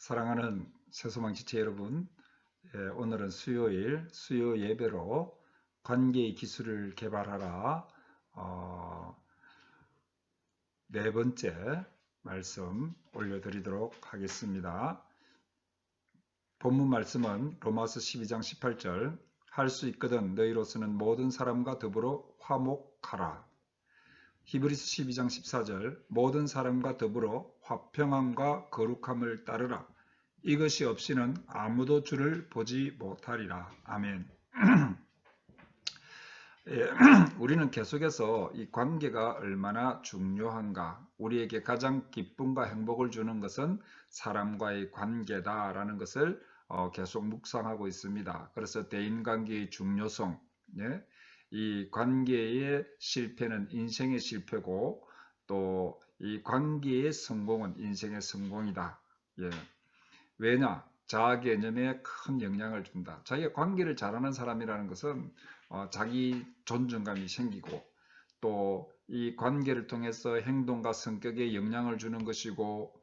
사랑하는 새소망 지체 여러분, 오늘은 수요일 수요 예배로 관계의 기술을 개발하라 네 번째 말씀 올려드리도록 하겠습니다. 본문 말씀은 로마서 12장 18절 할 수 있거든 너희로서는 모든 사람과 더불어 화목하라. 히브리서 12장 14절 모든 사람과 더불어 화평함과 거룩함을 따르라. 이것이 없이는 아무도 주를 보지 못하리라. 아멘. 예, 우리는 계속해서 이 관계가 얼마나 중요한가, 우리에게 가장 기쁨과 행복을 주는 것은 사람과의 관계다라는 것을 계속 묵상하고 있습니다. 그래서 대인관계의 중요성, 이 관계의 실패는 인생의 실패고 또 이 관계의 성공은 인생의 성공이다. 왜냐? 자아 개념에 큰 영향을 준다. 자기가 관계를 잘하는 사람이라는 것은 자기 존중감이 생기고 또 이 관계를 통해서 행동과 성격에 영향을 주는 것이고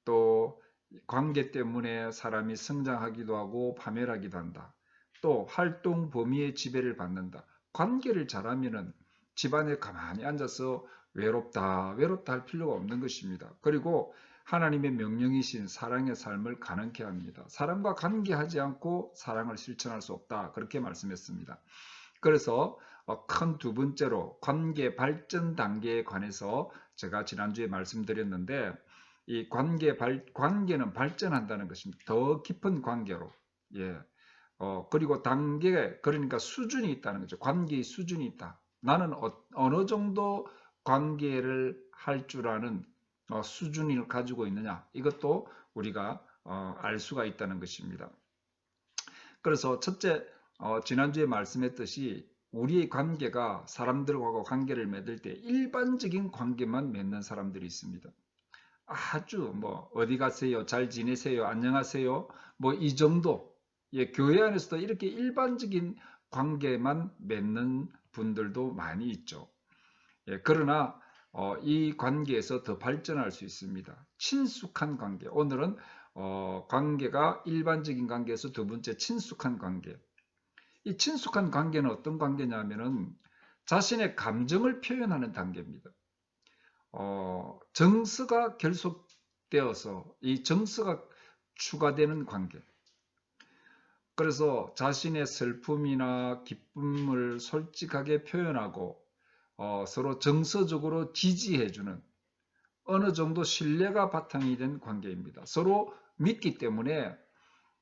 또 관계 때문에 사람이 성장하기도 하고 파멸하기도 한다. 또 활동 범위의 지배를 받는다. 관계를 잘하면은 집안에 가만히 앉아서 외롭다 할 필요가 없는 것입니다. 그리고 하나님의 명령이신 사랑의 삶을 가능케 합니다. 사람과 관계하지 않고 사랑을 실천할 수 없다. 그렇게 말씀했습니다. 그래서 큰 두 번째로 관계 발전 단계에 관해서 제가 지난주에 말씀드렸는데 이 관계는 발전한다는 것입니다. 더 깊은 관계로. 그리고 단계, 그러니까 수준이 있다는 거죠. 관계의 수준이 있다. 나는 어느 정도 관계를 할 줄 아는 수준을 가지고 있느냐. 이것도 우리가 알 수가 있다는 것입니다. 그래서 첫째, 지난주에 말씀했듯이 우리의 관계가 사람들과 관계를 맺을 때 일반적인 관계만 맺는 사람들이 있습니다. 아주 어디 가세요? 잘 지내세요? 안녕하세요? 이 정도. 교회 안에서도 이렇게 일반적인 관계만 맺는 분들도 많이 있죠. 그러나 이 관계에서 더 발전할 수 있습니다. 친숙한 관계. 오늘은 관계가 일반적인 관계에서 두 번째 친숙한 관계. 이 친숙한 관계는 어떤 관계냐면은 자신의 감정을 표현하는 단계입니다. 정서가 결속되어서 이 정서가 추가되는 관계. 그래서 자신의 슬픔이나 기쁨을 솔직하게 표현하고 서로 정서적으로 지지해주는 어느 정도 신뢰가 바탕이 된 관계입니다. 서로 믿기 때문에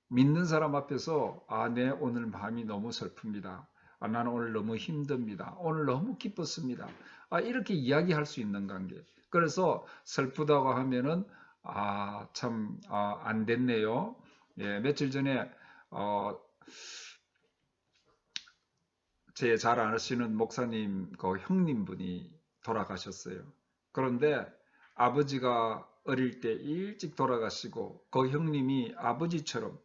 믿는 사람 앞에서 네, 오늘 마음이 너무 슬픕니다. 나는 오늘 너무 힘듭니다. 오늘 너무 기뻤습니다. 이렇게 이야기할 수 있는 관계. 그래서 슬프다고 하면은 참 안 됐네요. 며칠 전에 제 잘 아시는 목사님 그 형님분이 돌아가셨어요. 그런데 아버지가 어릴 때 일찍 돌아가시고 그 형님이 아버지처럼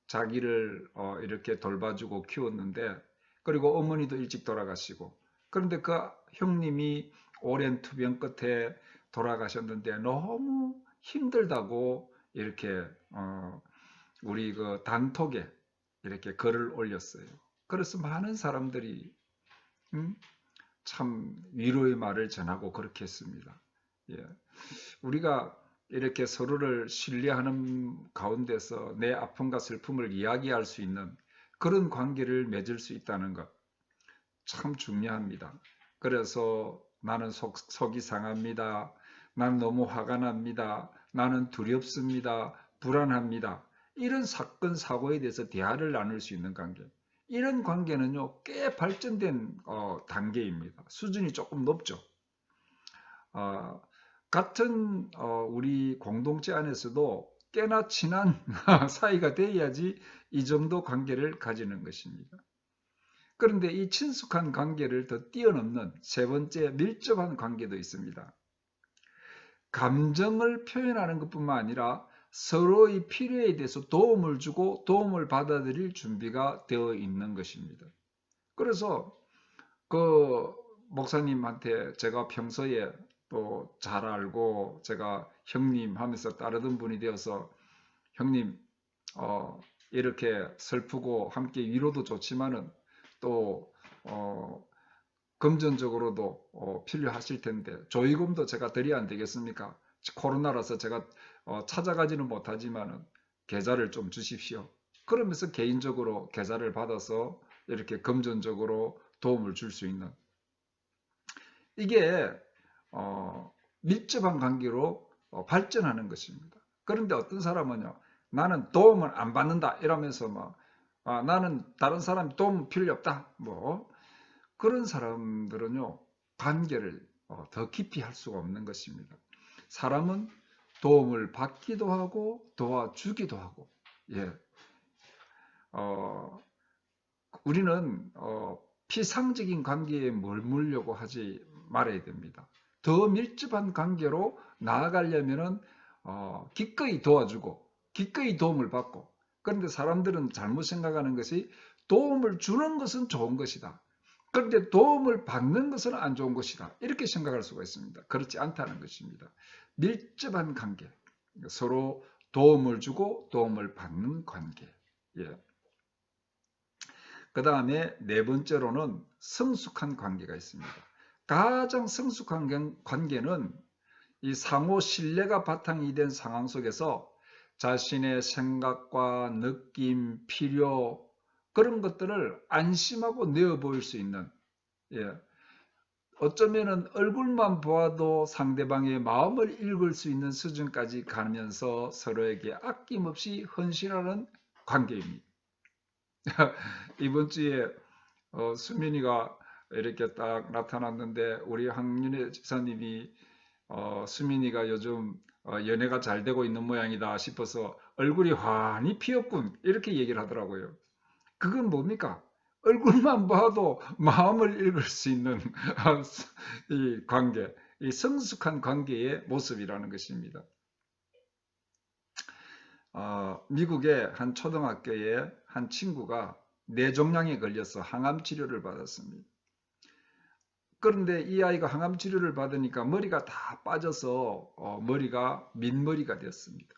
자기를 이렇게 돌봐주고 키웠는데, 그리고 어머니도 일찍 돌아가시고, 그런데 그 형님이 오랜 투병 끝에 돌아가셨는데 너무 힘들다고 이렇게 우리 그 단톡에 이렇게 글을 올렸어요. 그래서 많은 사람들이 참 위로의 말을 전하고 그렇게 했습니다. 우리가 이렇게 서로를 신뢰하는 가운데서 내 아픔과 슬픔을 이야기할 수 있는 그런 관계를 맺을 수 있다는 것 참 중요합니다. 그래서 나는 속이 상합니다. 난 너무 화가 납니다. 나는 두렵습니다. 불안합니다. 이런 사건 사고에 대해서 대화를 나눌 수 있는 관계, 이런 관계는요 꽤 발전된 단계입니다. 수준이 조금 높죠. 같은 우리 공동체 안에서도 꽤나 친한 사이가 돼야지 이 정도 관계를 가지는 것입니다. 그런데 이 친숙한 관계를 더 뛰어넘는 세 번째 밀접한 관계도 있습니다. 감정을 표현하는 것뿐만 아니라 서로의 필요에 대해서 도움을 주고 도움을 받아들일 준비가 되어 있는 것입니다. 그래서 그 목사님한테 제가 평소에 또 잘 알고 제가 형님 하면서 따르던 분이 되어서 형님, 이렇게 슬프고 함께 위로도 좋지만은 또 금전적으로도 필요하실 텐데 조의금도 제가 드려야 안 되겠습니까? 코로나라서 제가 찾아가지는 못하지만은 계좌를 좀 주십시오. 그러면서 개인적으로 계좌를 받아서 이렇게 금전적으로 도움을 줄 수 있는, 이게 밀접한 관계로 발전하는 것입니다. 그런데 어떤 사람은요, 나는 도움을 안 받는다 이러면서 나는 다른 사람 도움 필요 없다, 그런 사람들은요, 관계를 더 깊이 할 수가 없는 것입니다. 사람은 도움을 받기도 하고 도와주기도 하고, 예, 어, 우리는 피상적인 관계에 머물려고 하지 말아야 됩니다. 더 밀접한 관계로 나아가려면은 기꺼이 도와주고 기꺼이 도움을 받고, 그런데 사람들은 잘못 생각하는 것이 도움을 주는 것은 좋은 것이다, 그런데 도움을 받는 것은 안 좋은 것이다, 이렇게 생각할 수가 있습니다. 그렇지 않다는 것입니다. 밀접한 관계, 서로 도움을 주고 도움을 받는 관계. 예. 그 다음에 네 번째로는 성숙한 관계가 있습니다. 가장 성숙한 관계는 이 상호 신뢰가 바탕이 된 상황 속에서 자신의 생각과 느낌, 필요, 그런 것들을 안심하고 내어 보일 수 있는, 예, 어쩌면은 얼굴만 보아도 상대방의 마음을 읽을 수 있는 수준까지 가면서 서로에게 아낌없이 헌신하는 관계입니다. 이번 주에 수민이가 이렇게 딱 나타났는데, 우리 황윤혜 집사님이 수민이가 요즘 연애가 잘 되고 있는 모양이다 싶어서 얼굴이 환히 피었군, 이렇게 얘기를 하더라고요. 그건 뭡니까? 얼굴만 봐도 마음을 읽을 수 있는 이 관계, 이 성숙한 관계의 모습이라는 것입니다. 미국의 한 초등학교에 한 친구가 뇌종양에 걸려서 항암 치료를 받았습니다. 그런데 이 아이가 항암 치료를 받으니까 머리가 다 빠져서 머리가 민머리가 되었습니다.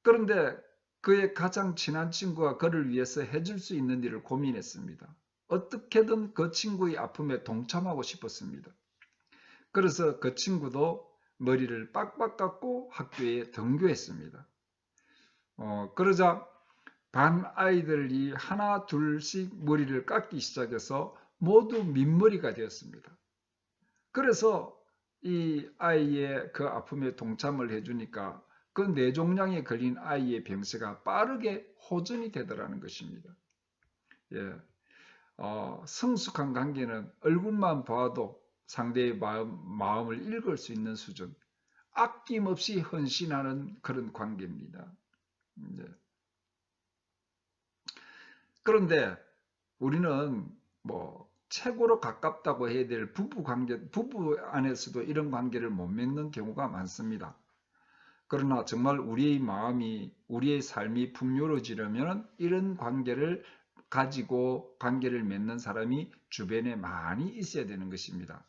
그런데 그의 가장 친한 친구가 그를 위해서 해줄 수 있는 일을 고민했습니다. 어떻게든 그 친구의 아픔에 동참하고 싶었습니다. 그래서 그 친구도 머리를 빡빡 깎고 학교에 등교했습니다. 그러자 반 아이들이 하나 둘씩 머리를 깎기 시작해서 모두 민머리가 되었습니다. 그래서 이 아이의 그 아픔에 동참을 해주니까 그 뇌종양에 걸린 아이의 병세가 빠르게 호전이 되더라는 것입니다. 예, 성숙한 관계는 얼굴만 봐도 상대의 마음을 읽을 수 있는 수준, 아낌없이 헌신하는 그런 관계입니다. 예. 그런데 우리는 최고로 가깝다고 해야 될 부부 안에서도 이런 관계를 못 맺는 경우가 많습니다. 그러나 정말 우리의 마음이, 우리의 삶이 풍요로워지려면 이런 관계를 가지고 관계를 맺는 사람이 주변에 많이 있어야 되는 것입니다.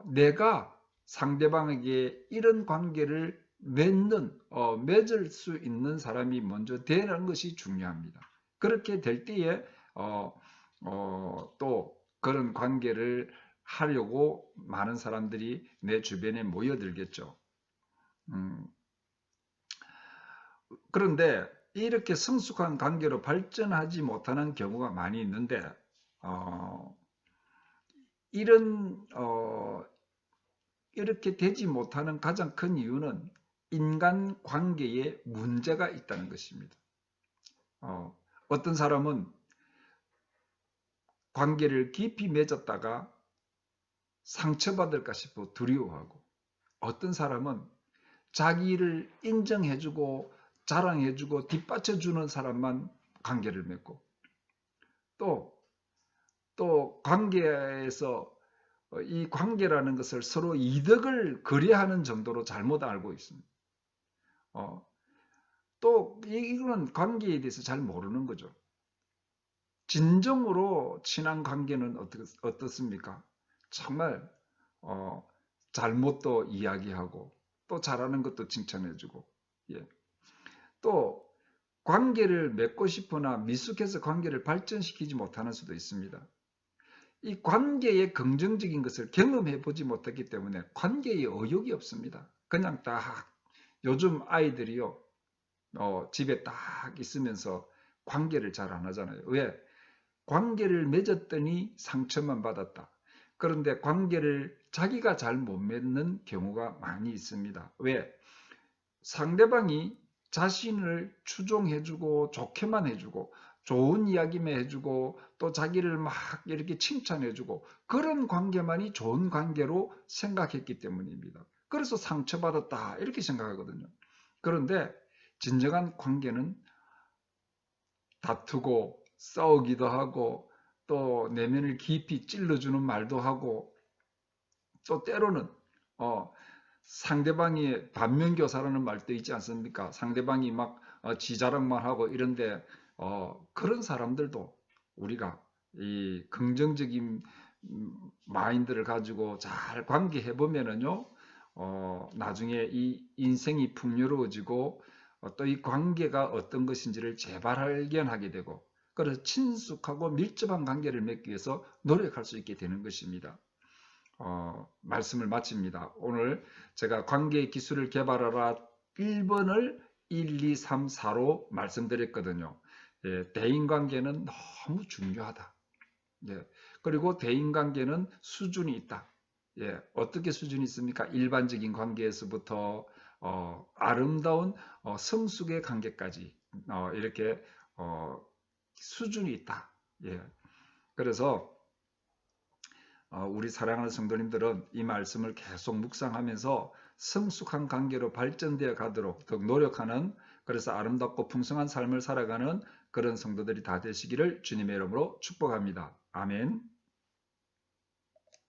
내가 상대방에게 이런 관계를 맺을 수 있는 사람이 먼저 되는 것이 중요합니다. 그렇게 될 때에 또 그런 관계를 하려고 많은 사람들이 내 주변에 모여들겠죠. 그런데 이렇게 성숙한 관계로 발전하지 못하는 경우가 많이 있는데, 이렇게 되지 못하는 가장 큰 이유는 인간 관계에 문제가 있다는 것입니다. 어떤 사람은 관계를 깊이 맺었다가 상처받을까 싶어 두려워하고, 어떤 사람은 자기를 인정해주고 자랑해주고 뒷받쳐주는 사람만 관계를 맺고, 또 관계에서 이 관계라는 것을 서로 이득을 거래하는 정도로 잘못 알고 있습니다. 또 이거는 관계에 대해서 잘 모르는 거죠. 진정으로 친한 관계는 어떻습니까? 정말 잘못도 이야기하고 또 잘하는 것도 칭찬해주고, 예. 또 관계를 맺고 싶으나 미숙해서 관계를 발전시키지 못하는 수도 있습니다. 이 관계의 긍정적인 것을 경험해 보지 못했기 때문에 관계에 의욕이 없습니다. 그냥 딱 요즘 아이들이요, 집에 딱 있으면서 관계를 잘 안 하잖아요. 왜? 관계를 맺었더니 상처만 받았다. 그런데 관계를 자기가 잘 못 맺는 경우가 많이 있습니다. 왜? 상대방이 자신을 추종해주고 좋게만 해주고 좋은 이야기만 해주고 또 자기를 막 이렇게 칭찬해주고 그런 관계만이 좋은 관계로 생각했기 때문입니다. 그래서 상처받았다 이렇게 생각하거든요. 그런데 진정한 관계는 다투고 싸우기도 하고 또 내면을 깊이 찔러주는 말도 하고 또 때로는 상대방이 반면교사라는 말도 있지 않습니까? 상대방이 막 지자랑만 하고 이런데 그런 사람들도 우리가 이 긍정적인 마인드를 가지고 잘 관계해 보면은요, 나중에 이 인생이 풍요로워지고 또 이 관계가 어떤 것인지를 재발견하게 되고 그래서 친숙하고 밀접한 관계를 맺기 위해서 노력할 수 있게 되는 것입니다. 말씀을 마칩니다. 오늘 제가 관계 기술을 개발하라 1번을 1, 2, 3, 4로 말씀드렸거든요. 예, 대인관계는 너무 중요하다. 예, 그리고 대인관계는 수준이 있다. 예, 어떻게 수준이 있습니까? 일반적인 관계에서부터 아름다운 성숙의 관계까지 이렇게 수준이 있다. 예, 그래서 우리 사랑하는 성도님들은 이 말씀을 계속 묵상하면서 성숙한 관계로 발전되어 가도록 더욱 노력하는 그래서 아름답고 풍성한 삶을 살아가는 그런 성도들이 다 되시기를 주님의 이름으로 축복합니다. 아멘.